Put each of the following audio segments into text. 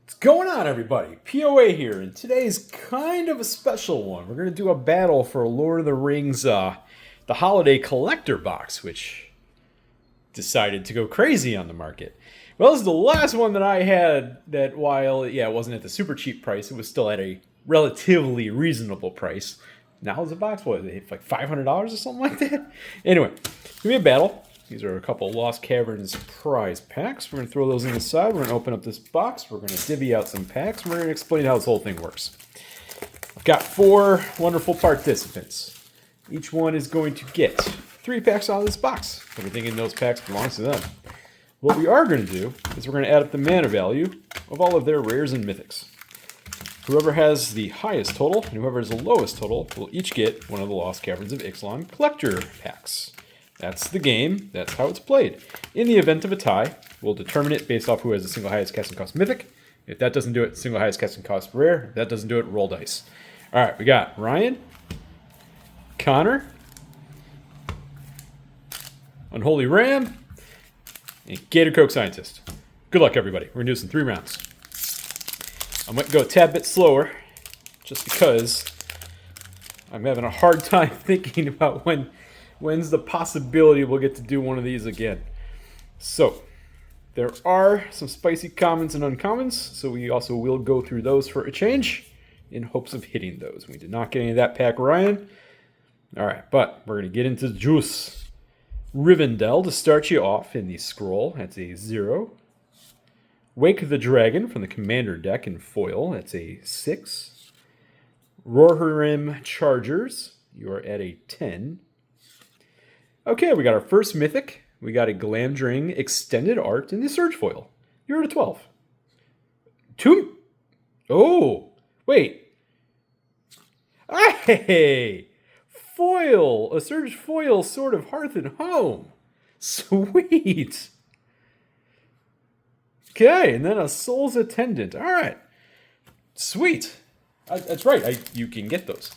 What's going on, everybody? POA here, and today's kind of a special one. We're going to do a battle for Lord of the Rings, the Holiday Collector Box, which decided to go crazy on the market. Well, this is the last one that I had that while, it wasn't at the super cheap price, it was still at a relatively reasonable price. Now is the box, what, like $500 or something like that? Anyway, give me a battle. These are a couple Lost Caverns prize packs. We're going to throw those in the side. We're going to open up this box. We're going to divvy out some packs. We're going to explain how this whole thing works. I've got 4 wonderful participants. Each one is going to get 3 packs out of this box. Everything in those packs belongs to them. What we are going to do is we're going to add up the mana value of all of their rares and mythics. Whoever has the highest total and whoever has the lowest total will each get one of the Lost Caverns of Ixalan collector packs. That's the game. That's how it's played. In the event of a tie, we'll determine it based off who has the single highest casting cost mythic. If that doesn't do it, single highest casting cost rare. If that doesn't do it, roll dice. All right, we got Ryan, Connor, Unholy Ram, and Gator Coke Scientist. Good luck, everybody. We're going to do this in 3 rounds. I'm going to go a tad bit slower just because I'm having a hard time thinking about when's the possibility we'll get to do one of these again. So, there are some spicy commons and uncommons, so we also will go through those for a change in hopes of hitting those. We did not get any of that pack, Ryan. All right, but we're going to get into the juice. Rivendell to start you off in the scroll. That's a 0. Wake the Dragon from the Commander deck in foil. That's a 6. Rohirrim Chargers. You are at a 10. Okay, we got our first mythic. We got a Glamdring Extended Art in the Surge foil. You're at a 12. 2. Oh, wait. Hey! Foil! A Surge foil, Sword of Hearth and Home. Sweet! Okay, and then a Soul's Attendant. All right. Sweet. That's right. You can get those.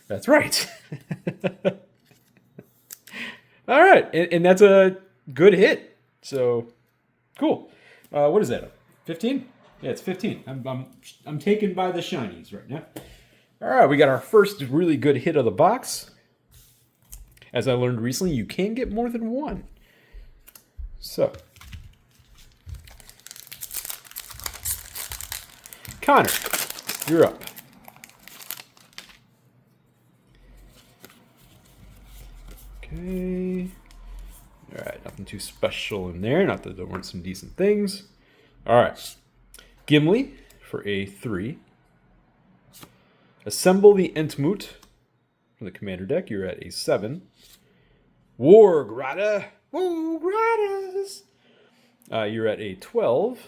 That's right. All right, and that's a good hit. So, cool. What is that? 15? Yeah, it's 15. I'm taken by the shinies right now. All right, we got our first really good hit of the box. As I learned recently, you can get more than one. So, Connor, you're up. Okay. All right, nothing too special in there. Not that there weren't some decent things. All right. Gimli for a 3. Assemble the Entmoot from the Commander deck. You're at a 7. Wargrada. Wargradas. You're at a 12.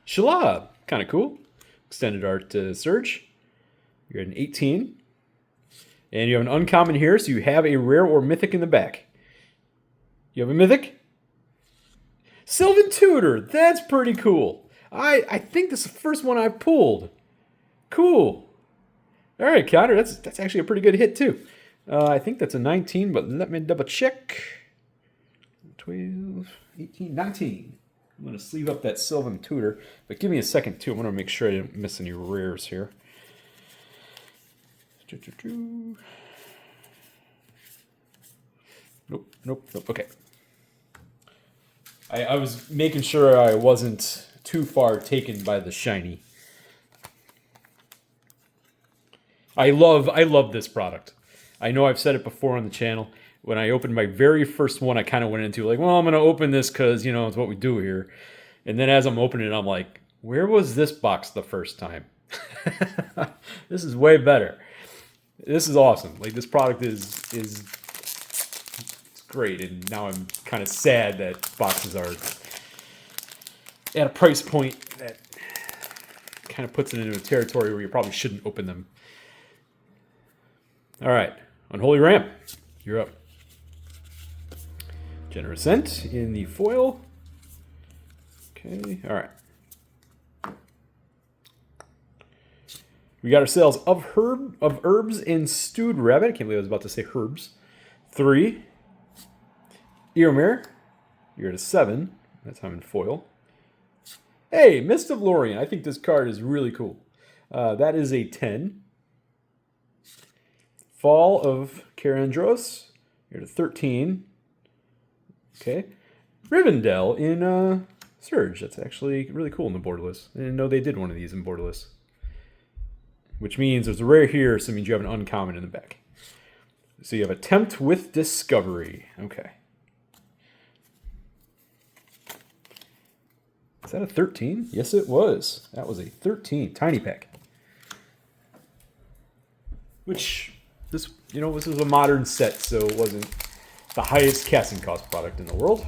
Shalab. Kind of cool. Extended Art Surge. You're at an 18. And you have an uncommon here, so you have a rare or mythic in the back. You have a mythic? Sylvan Tutor. That's pretty cool. I think this is the first one I've pulled. Cool. All right, Connor, that's actually a pretty good hit, too. I think that's a 19, but let me double check. 12, 18, 19. I'm going to sleeve up that Sylvan Tutor, but give me a second, too. I want to make sure I didn't miss any rares here. Nope. Okay. I was making sure I wasn't too far taken by the shiny. I love this product. I know I've said it before on the channel. When I opened my very first one, I kind of went into like, well, I'm going to open this because, it's what we do here. And then as I'm opening it, I'm like, where was this box the first time? This is way better. This is awesome. Like, this product is it's great, and now I'm kind of sad that boxes are at a price point that kind of puts it into a territory where you probably shouldn't open them. All right, Unholy Ram, you're up. Generous Scent in the foil. Okay, all right. We got ourselves of Herbs and Stewed Rabbit. I can't believe I was about to say herbs. 3. Eormir, you're at a 7. That time in foil. Hey, Mist of Lorien. I think this card is really cool. That is a 10. Fall of Karandros. You're to 13. Okay. Rivendell in Surge. That's actually really cool in the borderless. I didn't know they did one of these in borderless. Which means there's a rare here, so it means you have an uncommon in the back. So you have Attempt with Discovery. Okay. Is that a 13? Yes, it was. That was a 13. Tiny pack. Which, this is a modern set, so it wasn't the highest casting cost product in the world.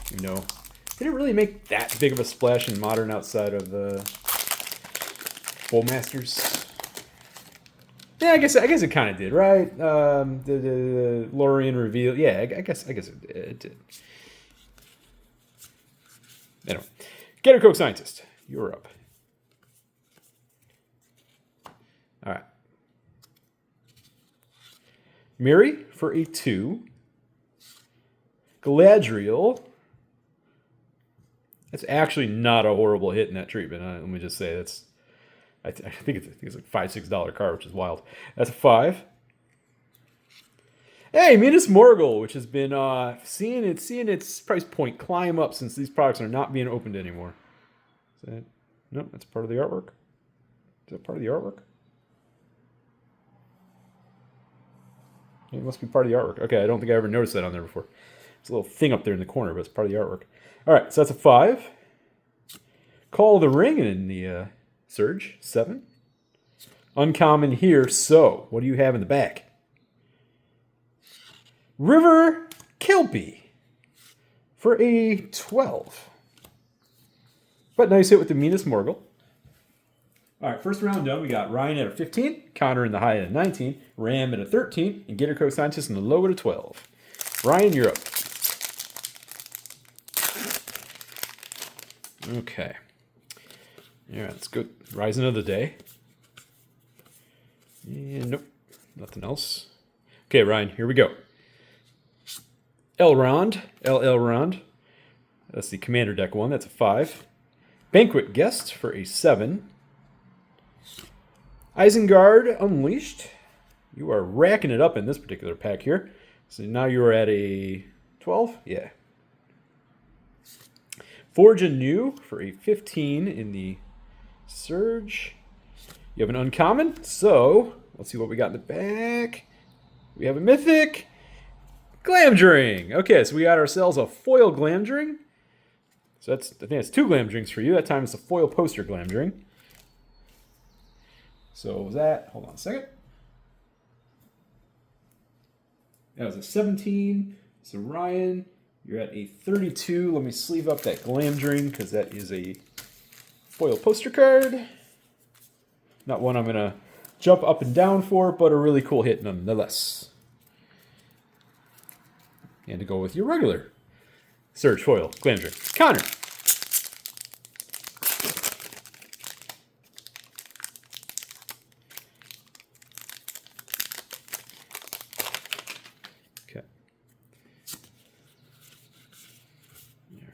Didn't really make that big of a splash in modern outside of the Bowmasters. Yeah, I guess it kind of did, right? The Lorien reveal. Yeah, I guess it did. Anyway, Gettercoke Scientist, you're up. All right. Miri for a 2. Galadriel. That's actually not a horrible hit in that treatment. Let me just say that's. I think it's like $5-6 card, which is wild. That's a 5. Hey, Minas Morgul, which has been seeing its price point climb up since these products are not being opened anymore. Is that? No, that's part of the artwork. Is that part of the artwork? It must be part of the artwork. Okay, I don't think I ever noticed that on there before. There's a little thing up there in the corner, but it's part of the artwork. All right, so that's a 5. Call of the Ring in the Surge, 7. Uncommon here, so what do you have in the back? River Kelpie for a 12. But nice hit with the Minas Morgul. All right, first round done. We got Ryan at a 15, Connor in the high at a 19, Ram at a 13, and Gettercoke Scientist in the low at a 12. Ryan, you're up. Okay. Yeah, that's good. Rising of the Day. And nope, nothing else. Okay, Ryan, here we go. Elrond. That's the Commander deck one. That's a 5. Banquet Guest for a 7. Isengard Unleashed. You are racking it up in this particular pack here. So now you are at a 12. Yeah. Forge Anew for a 15 in the Surge. You have an uncommon. So let's see what we got in the back. We have a Mythic Glamdring. Okay, so we got ourselves a foil Glamdring. So I think that's 2 Glamdrings for you. That time it's a foil poster Glamdring. So was that? Hold on a second. That was a 17. So Ryan, you're at a 32. Let me sleeve up that Glamdring because that is a foil poster card. Not one I'm going to jump up and down for, but a really cool hit nonetheless. And to go with your regular Surge foil Glamdring. Connor. Okay.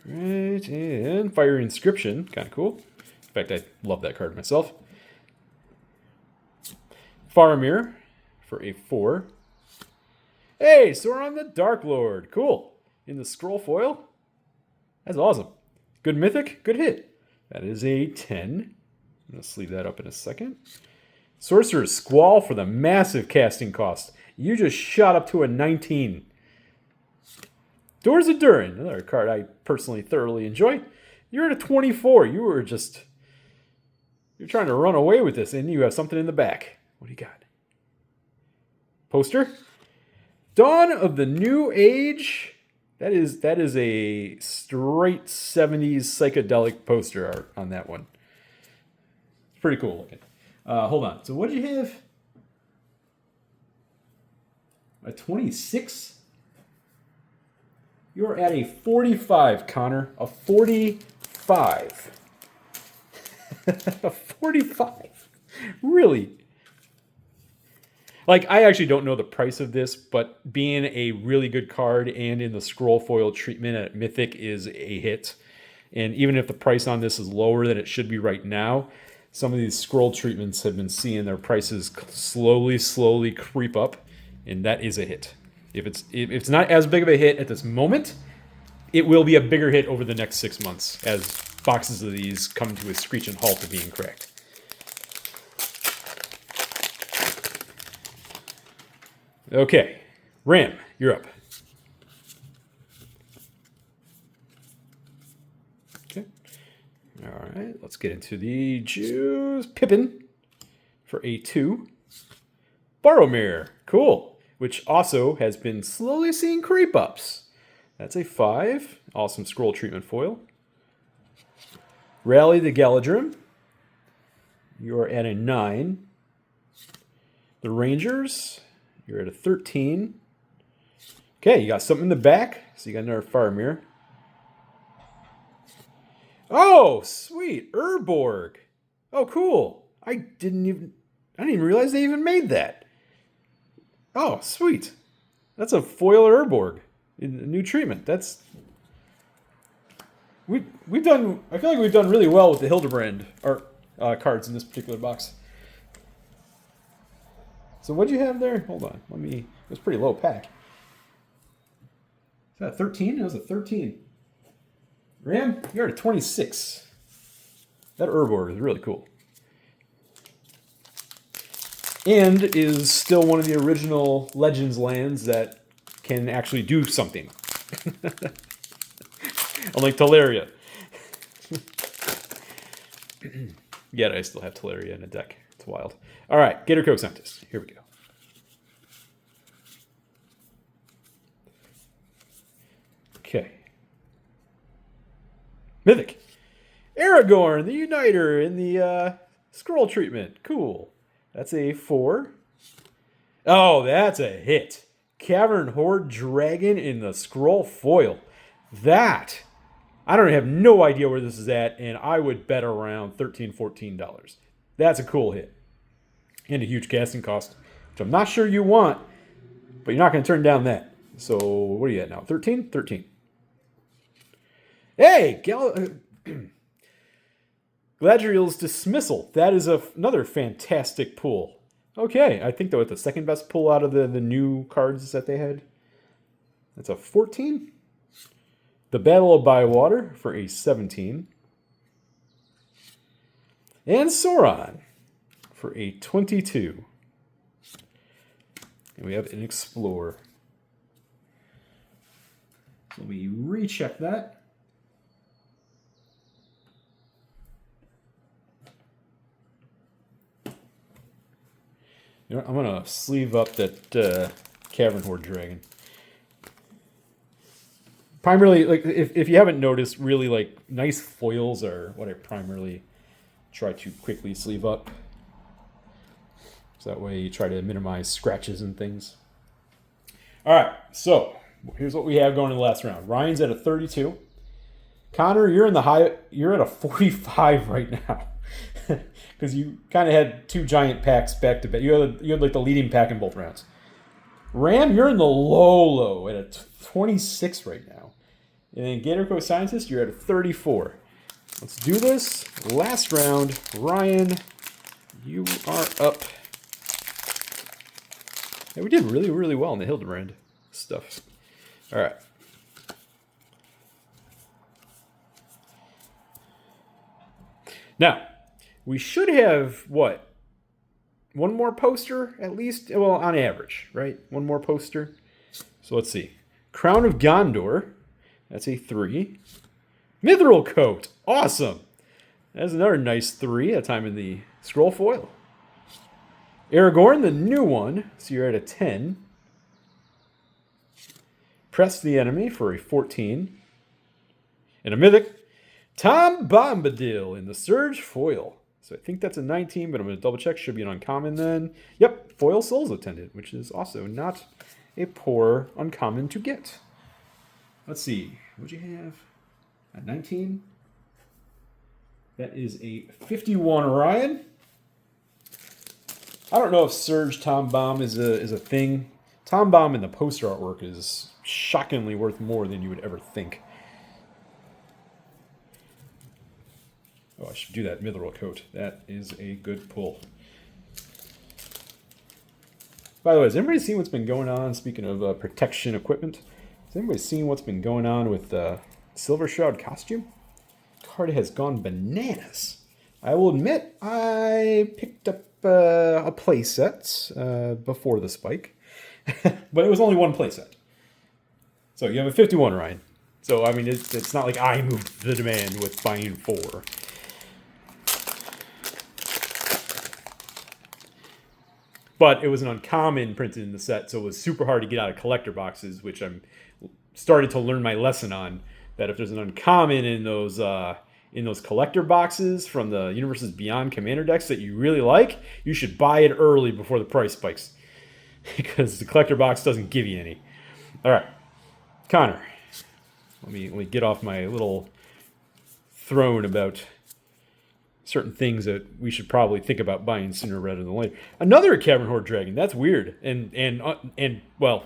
All right, and Fire Inscription, kind of cool. In fact, I love that card myself. Faramir for a 4. Hey, Sauron the Dark Lord. Cool. In the scroll foil. That's awesome. Good mythic, good hit. That is a 10. I'm going to sleeve that up in a second. Sorcerer's Squall for the massive casting cost. You just shot up to a 19. Doors of Durin, another card I personally thoroughly enjoy. You're at a 24. You're trying to run away with this, and you have something in the back. What do you got? Poster? Dawn of the New Age. That is a straight 70s psychedelic poster art on that one. It's pretty cool looking. Hold on. So what did you have? A 26? You're at a 45, Connor. A 45. A 45. Really? Like, I actually don't know the price of this, but being a really good card and in the scroll foil treatment at Mythic is a hit. And even if the price on this is lower than it should be right now, some of these scroll treatments have been seeing their prices slowly creep up, and that is a hit. If it's not as big of a hit at this moment, it will be a bigger hit over the next 6 months as boxes of these come to a screeching halt of being cracked. Okay, Ram, you're up. Okay. All right, let's get into the juice. Pippin for a 2. Boromir, cool, which also has been slowly seeing creep ups. That's a 5. Awesome scroll treatment foil. Rally the Galadrim. You're at a 9. The Rangers, you're at a 13. Okay, you got something in the back. So you got another Faramir. Oh, sweet. Urborg. Oh, cool. I didn't even realize they even made that. Oh, sweet. That's a foil Urborg in a new treatment. That's we've done. I feel like we've done really well with the Hildebrand art cards in this particular box. So what'd you have there? Hold on. It was pretty low pack. Is that a 13? It was a 13. Ram, you're at a 26. That Urborg is really cool. And is still one of the original Legends lands that can actually do something. Unlike Teleria. Yet I still have Teleria in a deck. It's wild. All right, Gator Coke Scientist. Here we go. Okay. Mythic. Aragorn, the Uniter in the scroll treatment. Cool. That's a 4. Oh, that's a hit. Cavern Horde Dragon in the scroll foil. That, I don't have no idea where this is at, and I would bet around $13, $14. That's a cool hit. And a huge casting cost, which I'm not sure you want, but you're not going to turn down that. So, what are you at now? 13? 13. Hey, Galadriel's Dismissal. That is another fantastic pull. Okay, I think that was the second best pull out of the new cards that they had. That's a 14. The Battle of Bywater for a 17. And Sauron for a 22. And we have an Explorer. So we recheck that. You know, I'm going to sleeve up that Cavern Horde Dragon. Primarily, like if you haven't noticed, really like nice foils are what I primarily try to quickly sleeve up. So that way you try to minimize scratches and things. All right, so here's what we have going in the last round. Ryan's at a 32. Connor, you're at a 45 right now. Because you kind of had 2 giant packs back to back. You had like the leading pack in both rounds. Ram, you're in the low at a 26 right now. And then Gatorco Scientist, you're at a 34. Let's do this. Last round. Ryan, you are up. Yeah, we did really, really well in the Hildebrand stuff. All right. Now, we should have, what? One more poster, at least? Well, on average, right? One more poster. So let's see. Crown of Gondor. That's a 3. Mithril Coat. Awesome. That's another nice 3. That time in the scroll foil. Aragorn, the new one. So you're at a 10. Press the Enemy for a 14. And a Mythic. Tom Bombadil in the Surge foil. So I think that's a 19, but I'm going to double check. Should be an uncommon then. Yep, Foil Souls Attendant, which is also not a poor uncommon to get. Let's see. What'd you have? A 19? That is a 51 Ryan. I don't know if Surge Tom Bomb is a thing. Tom Bomb in the poster artwork is shockingly worth more than you would ever think. Oh, I should do that mithril coat. That is a good pull. By the way, has anybody seen what's been going on? Speaking of protection equipment, has anybody seen what's been going on with Silver Shroud costume? Card has gone bananas. I will admit, I picked up a playset before the spike, but it was only one playset. So you have a 51, Ryan. So, I mean, it's not like I moved the demand with buying 4. But it was an uncommon printed in the set, so it was super hard to get out of collector boxes, which I'm started to learn my lesson on. That if there's an uncommon in those collector boxes from the Universes Beyond Commander decks that you really like, you should buy it early before the price spikes, because the collector box doesn't give you any. All right, Connor, let me get off my little throne about certain things that we should probably think about buying sooner rather than later. Another Cavern Horde Dragon. That's weird. And well,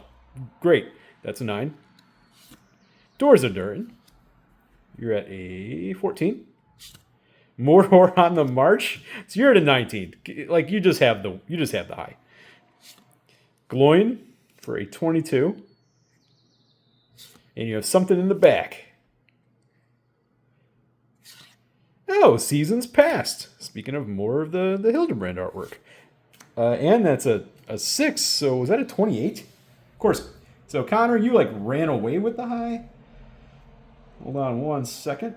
great. That's a 9. Doors of Durin. You're at a 14. Mordor on the March. So you're at a 19. Like you just have the high. Gloin for a 22. And you have something in the back. Oh, Seasons Past. Speaking of more of the Hildebrand artwork. And that's a 6, so was that a 28? Of course. So, Connor, you like ran away with the high? Hold on one second.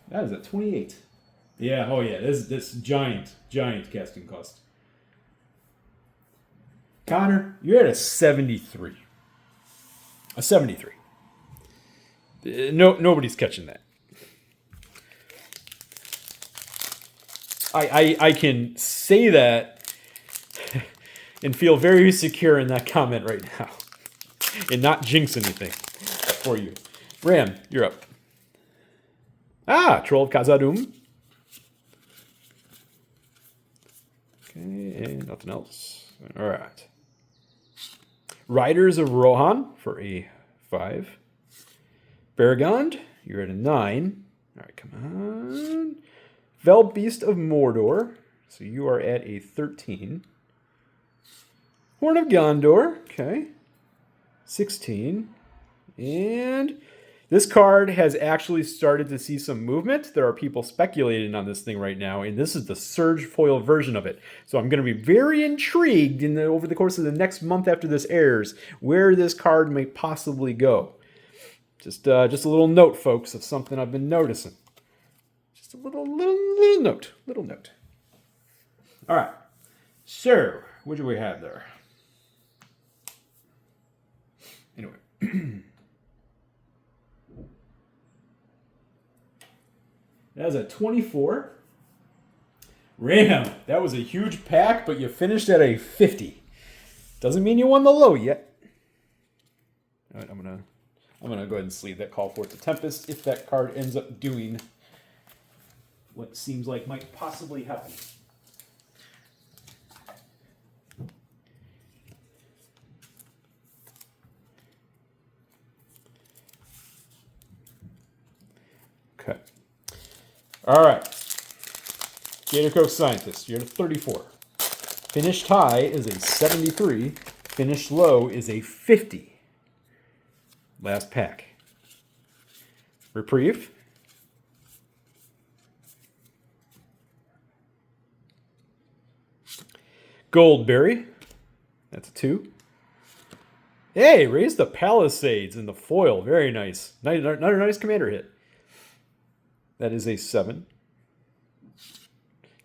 That is a 28. Yeah, oh yeah, this giant casting cost. Connor, you're at a 73. A 73. Nobody's catching that. I can say that and feel very secure in that comment right now and not jinx anything for you. Ram, you're up. Troll of Khazad-dûm. Okay, and nothing else. All right. Riders of Rohan for a 5. Baragond, you're at a 9. All right, come on. Velbeast of Mordor, so you are at a 13. Horn of Gondor, okay. 16. And this card has actually started to see some movement. There are people speculating on this thing right now, and this is the Surge foil version of it. So I'm going to be very intrigued over the course of the next month after this airs, where this card may possibly go. Just a little note, folks, of something I've been noticing. Just a little note. All right. So, what do we have there? Anyway. That was a 24. Ram, that was a huge pack, but you finished at a 50. Doesn't mean you won the low yet. All right, I'm gonna go ahead and sleeve that Call Forth the Tempest if that card ends up doing what seems like might possibly happen. Okay. All right. Gator Coast Scientist, you're at a 34. Finished high is a 73. Finished low is a 50. Last pack. Reprieve. Goldberry. That's a 2. Hey, raise the Palisades in the foil. Very nice. Another nice commander hit. That is a 7.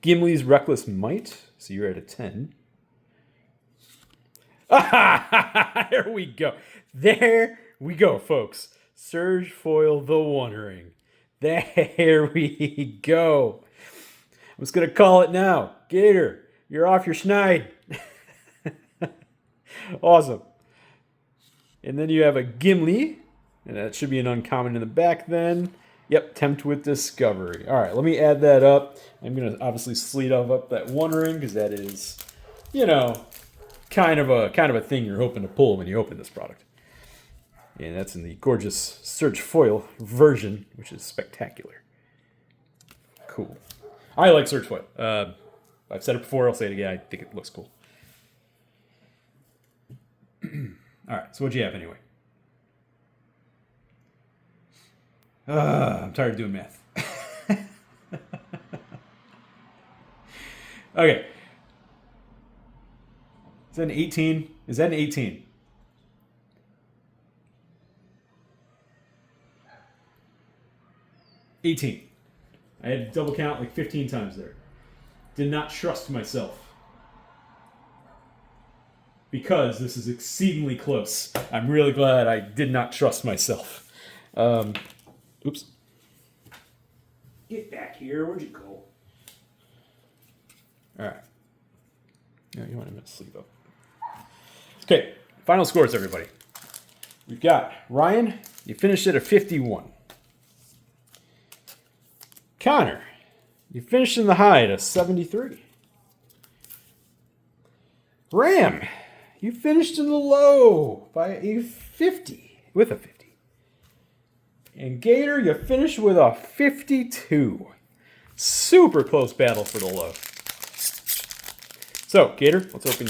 Gimli's Reckless Might. So you're at a 10. There we go. There we go, folks. Surge foil the One Ring. There we go. I'm just going to call it now. Gator, you're off your schneid. Awesome. And then you have a Gimli. And that should be an uncommon in the back then. Yep, tempt with discovery. All right, let me add that up. I'm going to obviously sleeve up that one ring because that is, you know, kind of a thing you're hoping to pull when you open this product. And that's in the gorgeous Search Foil version, which is spectacular. Cool. I like Search Foil. I've said it before, I'll say it again. I think it looks cool. All right, so what'd you have anyway? I'm tired of doing math. Okay. Is that an 18? Is that an 18? I had to double count like 15 times there. Did not trust myself. Because this is exceedingly close. I'm really glad I did not trust myself. Oops. Get back here. Where'd you go? All right. Yeah, you want to sleep up. Okay. Final scores, everybody. We've got Ryan. You finished at a 51. Connor. You finished in the high at a 73. Ram. You finished in the low by a 50. With a 50. And Gator, you finished with a 52. Super close battle for the low. So, Gator, let's open...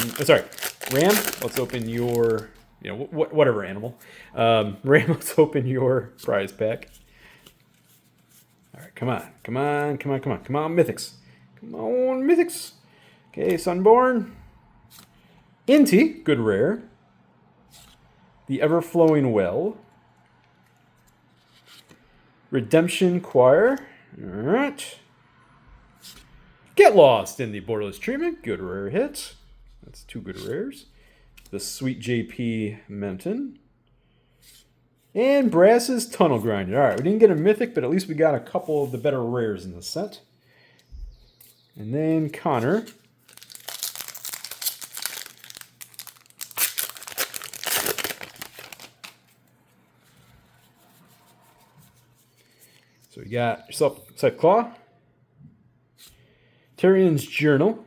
Ram, let's open your... whatever animal. Ram, let's open your prize pack. All right, come on, Mythics. Come on, Mythics. Okay, Sunborn. Inti, good rare. The Ever-Flowing Well. Redemption Choir. All right. Get Lost in the Borderless Treatment. Good rare hit. That's 2 good rares. The Sweet JP Menton. And Brass's Tunnel Grinder. All right, we didn't get a Mythic, but at least we got a couple of the better rares in the set. And then Connor. So you got yourself Scythe Claw, Tyrion's Journal,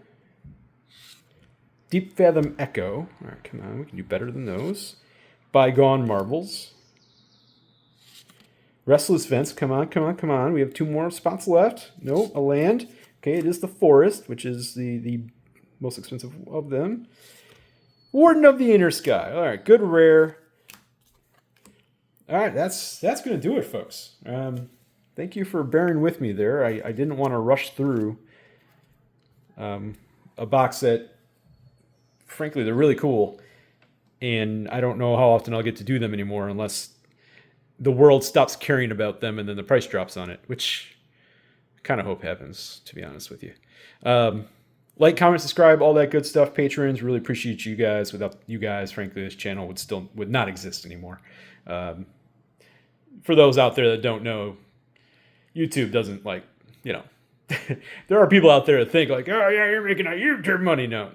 Deep Fathom Echo. All right, come on, we can do better than those. Bygone Marvels. Restless Vents, come on. We have 2 more spots left. Nope, a land. Okay, it is the Forest, which is the most expensive of them. Warden of the Inner Sky. All right, good rare. All right, that's going to do it, folks. Thank you for bearing with me there. I didn't want to rush through a box set. Frankly, they're really cool. And I don't know how often I'll get to do them anymore unless the world stops caring about them and then the price drops on it, which I kind of hope happens, to be honest with you. Like, comment, subscribe, all that good stuff. Patrons, really appreciate you guys. Without you guys, frankly, this channel would not exist anymore. For those out there that don't know, YouTube doesn't there are people out there that think like, oh yeah, you're making YouTube money. No,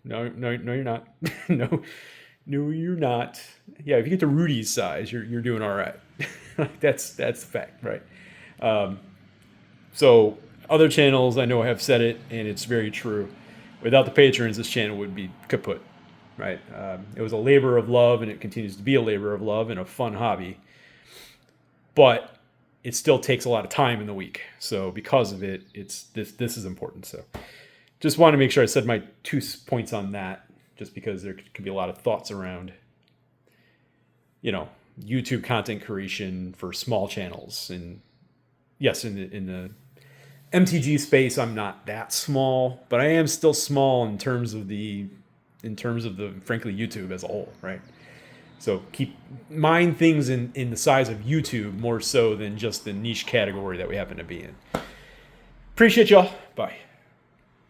you're not. No, you're not. Yeah, if you get to Rudy's size, you're doing all right. That's the fact, right? So other channels, I know have said it, and it's very true. Without the patrons, this channel would be kaput, right? It was a labor of love, and it continues to be a labor of love and a fun hobby. But it still takes a lot of time in the week. So because of it, this is important. So just want to make sure I said my 2 points on that, just because there could be a lot of thoughts around, YouTube content creation for small channels. And yes, in the MTG space, I'm not that small, but I am still small in terms of the frankly YouTube as a whole, right? So keep mind things in the size of YouTube more so than just the niche category that we happen to be in. Appreciate y'all. Bye.